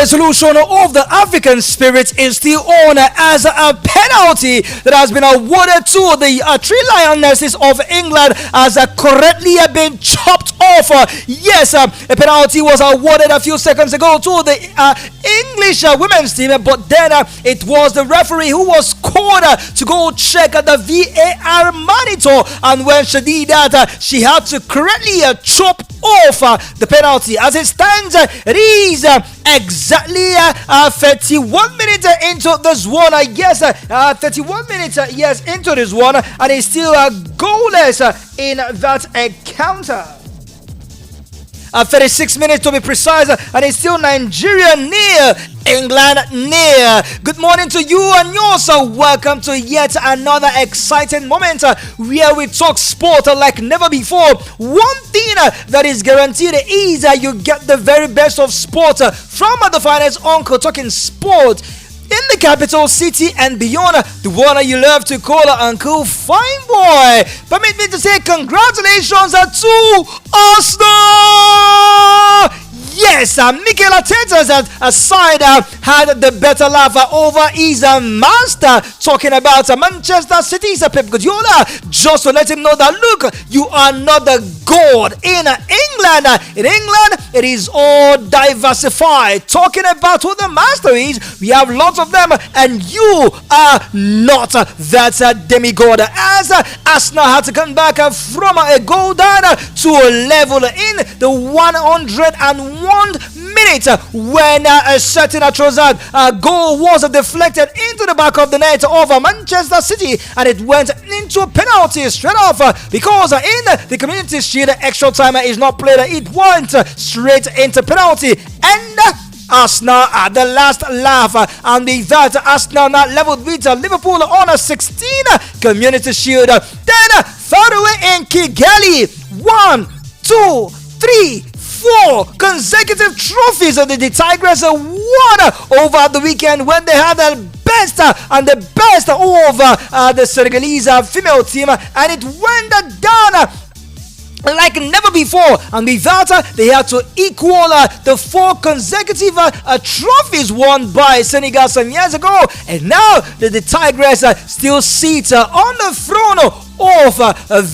resolution of the African spirit is still on as a penalty that has been awarded to the Three Lionesses of England has correctly been chopped off. Yes, a penalty was awarded a few seconds ago to the English women's team, but then it was the referee who was called to go check the VAR monitor, and when she did that, she had to correctly chop off the penalty. As it stands, it is exactly 31 minutes into this one. Yes, 31 minutes yes into this one, and it's still goalless in that encounter. 36 minutes to be precise, and it's still Nigeria nil, England nil. Good morning to you and yours. Welcome to yet another exciting moment where we talk sport like never before. One thing that is guaranteed is you get the very best of sport from the finest uncle talking sport in the capital city and beyond, the one you love to call Uncle Fine Boy. Permit me to say congratulations to Arsenal! Yes, Mikel Arteta's side had the better laugh over his master, talking about Manchester City's Pep Guardiola, just to let him know that, look, you are not the god in England. In England, it is all diversified. Talking about who the master is, we have lots of them, and you are not that demigod. As Arsenal had to come back from a goal down to a level in the 101 minute when a certain Trossard goal was deflected into the back of the net of Manchester City, and it went into a penalty straight off because in the Community Shield extra time is not played. It went straight into penalty, and Arsenal at the last laugh, and with that Arsenal now leveled with Liverpool on a 16 Community Shield. Then far away in Kigali, 1, 2, 3, 4 consecutive trophies of the Tigers won over the weekend when they had the best and the best over the Senegalese female team, and it went down like never before, and with that they had to equal the 4 consecutive trophies won by Senegal some years ago, and now the Tigers still sit on the throne of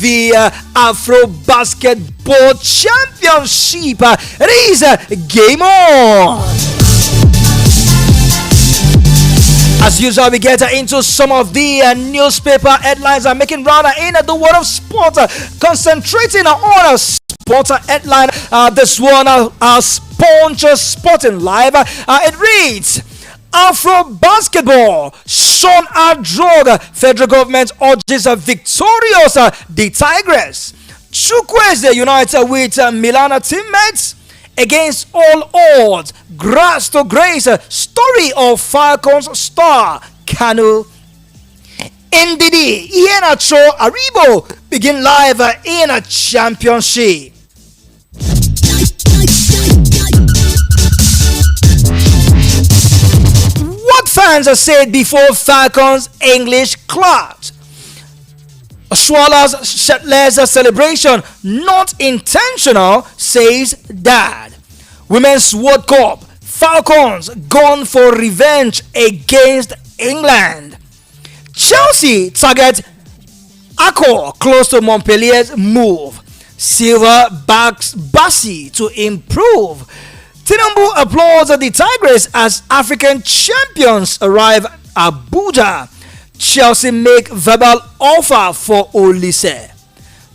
the Afro Basketball Championship. It is game on. As usual, we get into some of the newspaper headlines making round in the world of sport, concentrating on a sport headline. This one, Sponge Sporting Live. It reads, Afro Basketball, Sean Adrog, federal government urges victorious the Tigers. Chukwueze united with Milana teammates against all odds. Grass to grace, story of Falcons star Kanu Ndidi Iheanacho Aribo begin live in a championship. What fans said before Falcons English class. Swallows shirtless celebration not intentional, says dad. Women's World Cup, Falcons gone for revenge against England. Chelsea target Accor close to Montpellier's move. Silver backs Bassi to improve. Tinubu applauds the Tigers as African champions arrive Abuja. Chelsea make verbal offer for Olise.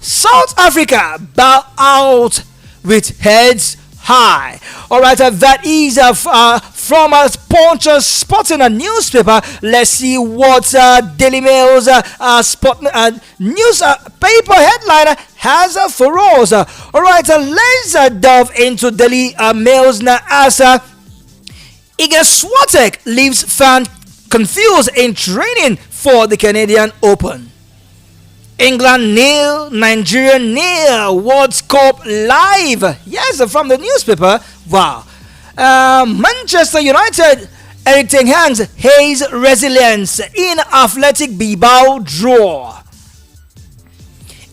South Africa bow out with heads high. Alright, that is from a Punch Sporting newspaper. Let's see what Daily Mail's newspaper headline has for us. Alright, let's delve into Daily Mail's now as Iga Swiatek leaves fan confused in training for the Canadian Open. England nil, Nigeria nil, Worldcup live. Yes, from the newspaper. Wow. Manchester United, Eric Ten Hag's haze resilience in Athletic Bilbao draw.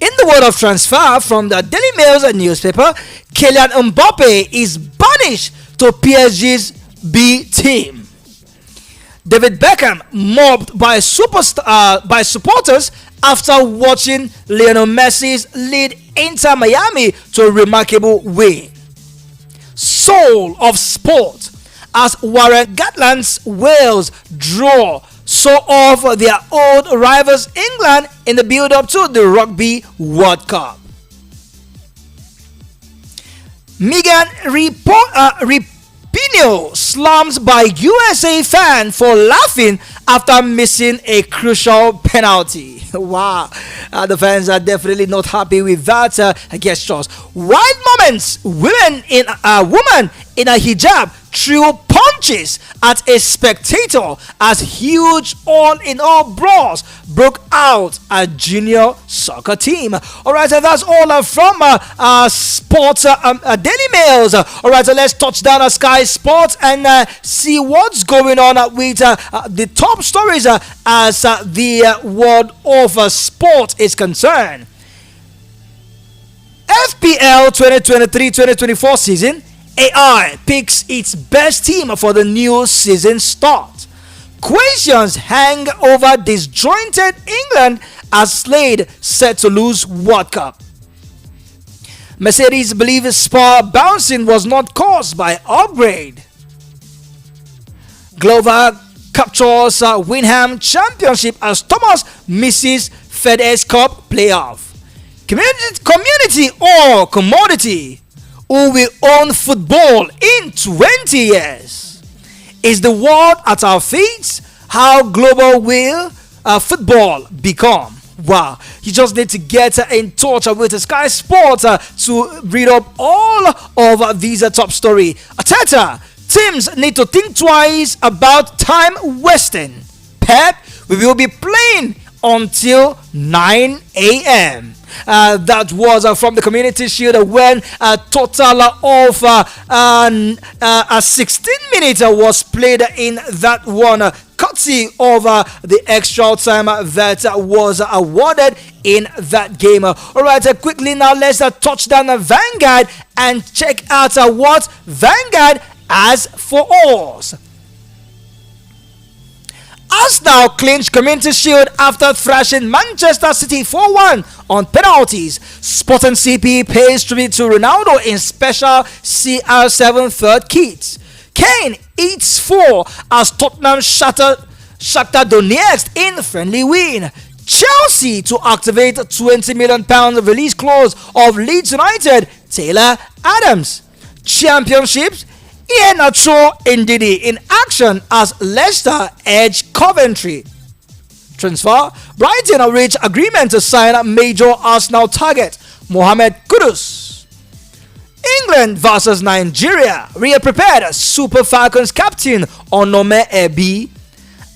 In the world of transfer from the Daily Mail's newspaper, Kylian Mbappe is banished to PSG's B team. David Beckham mobbed by supporters after watching Lionel Messi's lead Inter Miami to a remarkable win. Soul of sport, as Warren Gatland's Wales draw so off their old rivals England in the build-up to the Rugby World Cup. Megan Rapinoe slams by USA fan for laughing after missing a crucial penalty. Wow, the fans are definitely not happy with that gesture. Wild moments. Woman in a hijab threw punches at a spectator as huge all-in-all brawls broke out at junior soccer team. Alright, that's all from Sports Daily Mails. Alright, let's touch down at Sky Sports and see what's going on with the top stories as the world of sport is concerned. FPL 2023-2024 season, AI picks its best team for the new season start. Questions hang over disjointed England as Slade set to lose World Cup. Mercedes believes Spa bouncing was not caused by upgrade. Glover captures Winham Championship as Thomas misses FedEx Cup playoff. Community or commodity? Who will own football in 20 years? Is the world at our feet? How global will football become? Wow, you just need to get in touch with Sky Sports to read up all of these top story. Ateta, teams need to think twice about time wasting. Pep, we will be playing until 9 a.m. That was from the Community Shield when a total of 16 minutes was played in that one, courtesy of the extra time that was awarded in that game. Alright, quickly now let's touch down Vanguard and check out what Vanguard has for us. Arsenal clinched Community Shield after thrashing Manchester City 4-1 on penalties. Sporting CP pays tribute to Ronaldo in special CR7 third kit. Kane eats 4 as Tottenham Shakhtar Donetsk in friendly win. Chelsea to activate £20 million release clause of Leeds United Taylor Adams. Championships, Iheanacho Ndidi in action as Leicester edge Coventry. Transfer, Brighton reach agreement to sign major Arsenal target Mohamed Kudus. England versus Nigeria, Ria prepared Super Falcons captain Onome Ebi.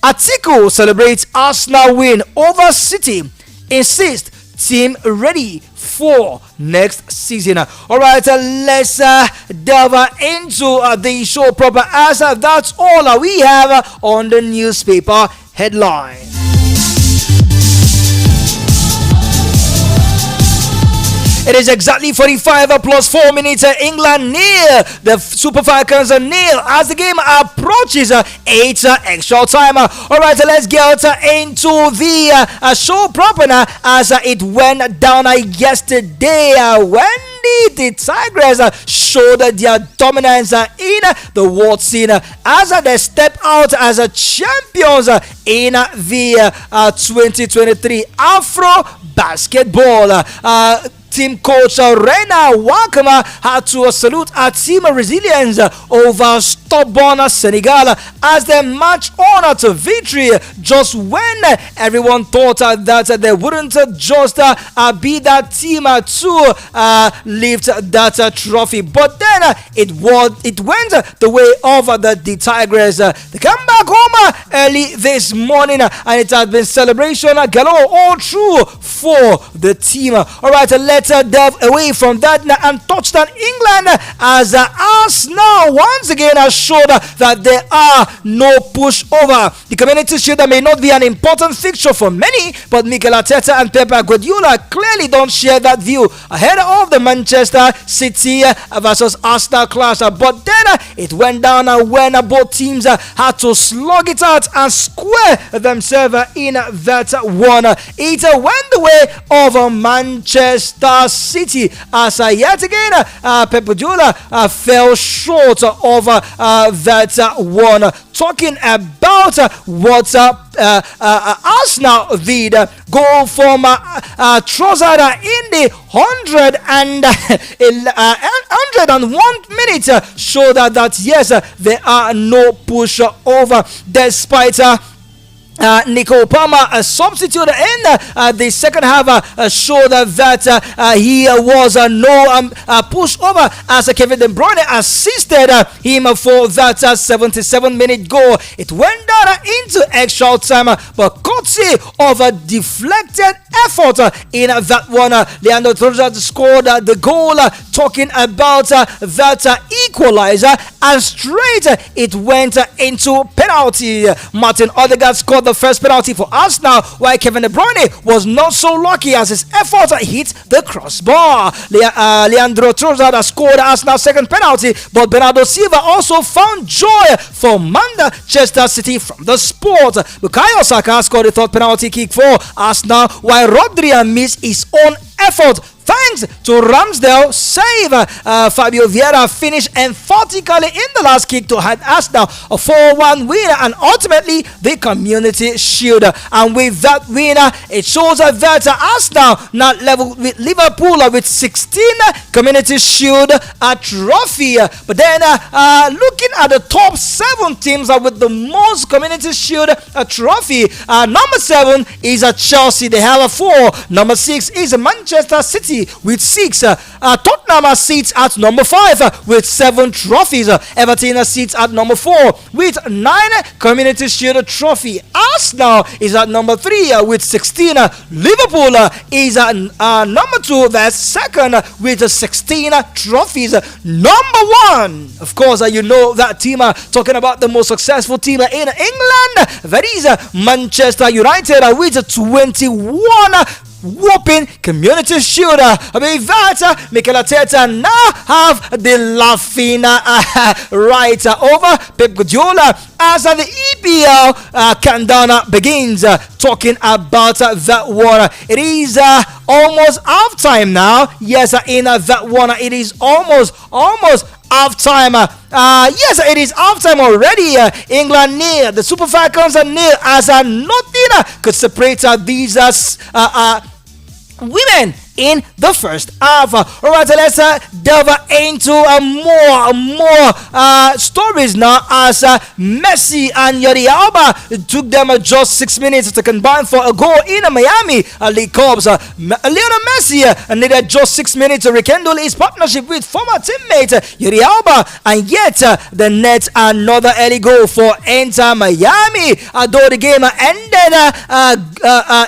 Atiku celebrates Arsenal win over City, insists team ready for next season. Alright, let's delve into the show proper as that's all we have on the newspaper headline. It is exactly 45 plus 4 minutes. England nil. The Super Falcons are nil as the game approaches 8 extra time. Alright, let's get into the show proper as it went down yesterday when the Tigers showed their dominance in the world scene as they step out as champions in the 2023 Afro Basketball. Team coach Rena Wakama had to salute our team resilience over stubborn Senegal as they march on to victory just when everyone thought that they wouldn't just be that team to lift that trophy. But then it went the way of the Tigers. They come back home early this morning and it has been celebration galore all through for the team. Alright, let's let's delve away from that now and touchdown England as Arsenal once again has showed that there are no pushover. The Community Shield may not be an important fixture for many, but Mikel Arteta and Pep Guardiola clearly don't share that view ahead of the Manchester City versus Arsenal clash. But then it went down when both teams had to slug it out and square themselves in that one. It went the way of Manchester City as yet again Pep Guardiola fell short of that one. Talking about what Arsenal did, go from Trossard in the 101 minutes showed that yes, there are no push over despite Nico Palmer substitute in the second half showed that he was no pushover as Kevin De Bruyne assisted him for that 77-minute goal. It went down into extra time, but courtesy of a deflected effort in that one, Leandro Trossard scored the goal. Talking about that equalizer, and straight it went into penalty. Martin Odegaard scored the first penalty for Arsenal, while Kevin De Bruyne was not so lucky as his effort hit the crossbar. Leandro Trossard scored Arsenal's second penalty, but Bernardo Silva also found joy for Manchester City from the sport. Bukayo Saka scored the third penalty kick for Arsenal, while Rodri missed his own effort. Thanks to Ramsdale save, Fabio Vieira finished emphatically in the last kick to hand Arsenal a 4-1 winner and ultimately the Community Shield. And with that winner, it shows that Arsenal now level with Liverpool with 16 Community Shield trophy. But then looking at the top 7 teams with the most Community Shield trophy, number 7 is Chelsea. They have 4. Number 6 is Manchester City with 6. Tottenham sits at number 5 with 7 trophies. Everton sits at number 4 with 9 Community Shield trophy. Arsenal is at number 3 with 16. Liverpool is at number 2, that's second with 16 trophies. Number 1, of course, you know that team, talking about the most successful team in England, that is Manchester United with 21 whooping Community Shield. I mean that Mikel Arteta now have the laughing right over Pep Guardiola as the EPL countdown begins. Talking about that one, it is almost half time now. Yes, in that one, it is almost half time. Yes, it is half time already. England nil, the Super Falcons are nil, as nothing could separate these women in the first half. Alright, let's delve into more stories now as Messi and Jordi Alba took them just 6 minutes to combine for a goal in Miami League Cups. Lionel Messi needed just 6 minutes to rekindle his partnership with former teammate Jordi Alba, and yet the net another early goal for Inter Miami, though the game ended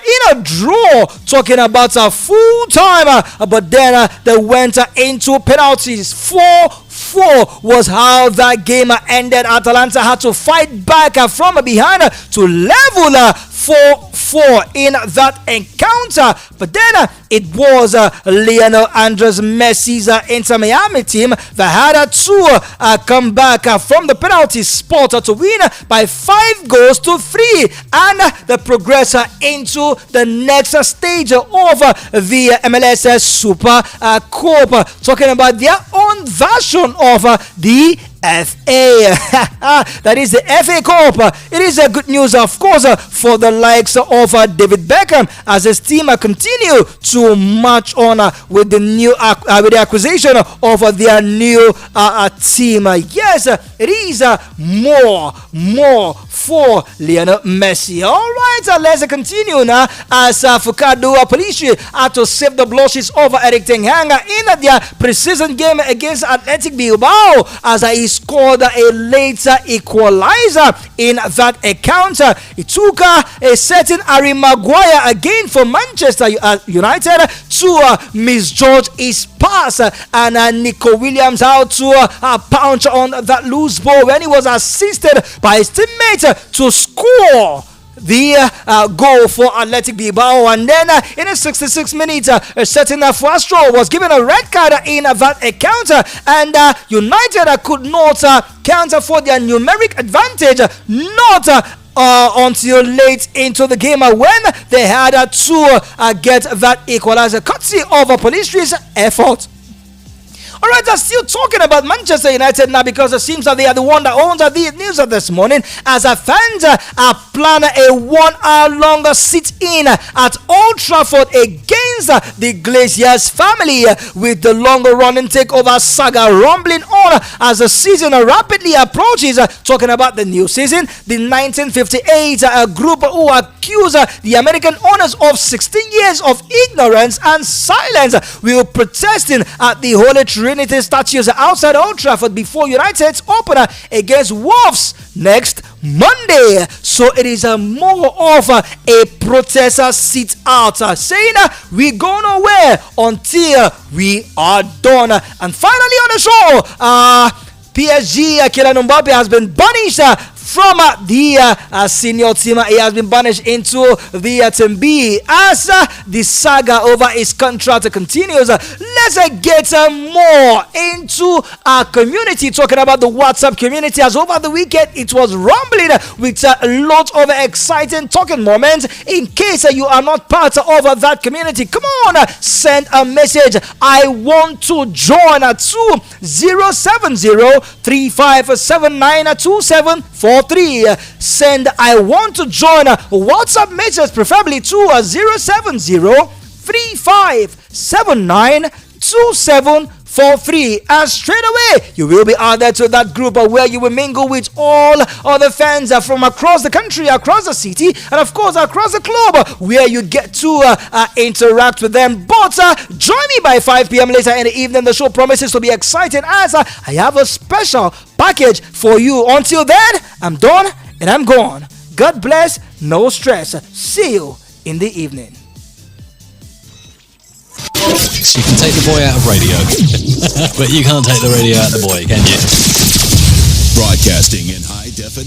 in a draw. Talking about a full time, but then they went into penalties. 4-4 was how that game ended. Atalanta had to fight back from behind to level 4-4 in that encounter, but then it was Lionel Andres Messi's Inter Miami team that had to come back from the penalty spot to win by 5 goals to 3, and they progress into the next stage of the MLS Super Cup. Talking about their own version of the FA. That is the FA Cup. It is a good news, of course, for the likes of David Beckham, as his team continue to march on with the new with the acquisition of their new team. Yes, it is more for Lionel Messi. All right. Alright, let's continue now as Fukadu Police had to save the blushes over Eric Ten Hag in their preseason game against Athletic Bilbao as he scored a later equalizer in that encounter. It took a certain Harry Maguire again for Manchester United to misjudge his pass and Nico Williams out to punch on that loose ball when he was assisted by his teammate to score the goal for Athletic Bilbao. And then in the 66 minutes, a certain Fuastro was given a red card in that encounter, and United could not counter for their numeric advantage, not until late into the game when they had to get that equalizer courtesy of Police's effort. Alright, I'm still talking about Manchester United now because it seems that they are the one that owns the news of this morning as fans plan a 1 hour longer sit-in at Old Trafford against the Glaziers family, with the longer running takeover saga rumbling on as the season rapidly approaches. Talking about the new season, the 1958 group who accuse the American owners of 16 years of ignorance and silence will protesting at the Holy Trinity statues outside Old Trafford before United's opener against Wolves next Monday. So it is more of a protester sit out, saying we go nowhere until we are done. And finally on the show, PSG Kylian Mbappe has been banished from the senior team. He has been banished into the team B as the saga over his contract continues. Let's get more into our community, talking about the WhatsApp community, as over the weekend it was rumbling with a lot of exciting talking moments. In case you are not part of that community, come on, send a message. I want to join to 070-3579-2743. Send I want to join WhatsApp message preferably to 070-3579-2743, and straight away you will be added to that group where you will mingle with all other fans from across the country, across the city, and of course across the globe, where you get to interact with them. But join me by 5 p.m. later in the evening. The show promises to be exciting as I have a special package for you. Until then, I'm done and I'm gone. God bless, no stress. See you in the evening. You can take the boy out of radio, but you can't take the radio out of the boy, can you? Broadcasting in high definition.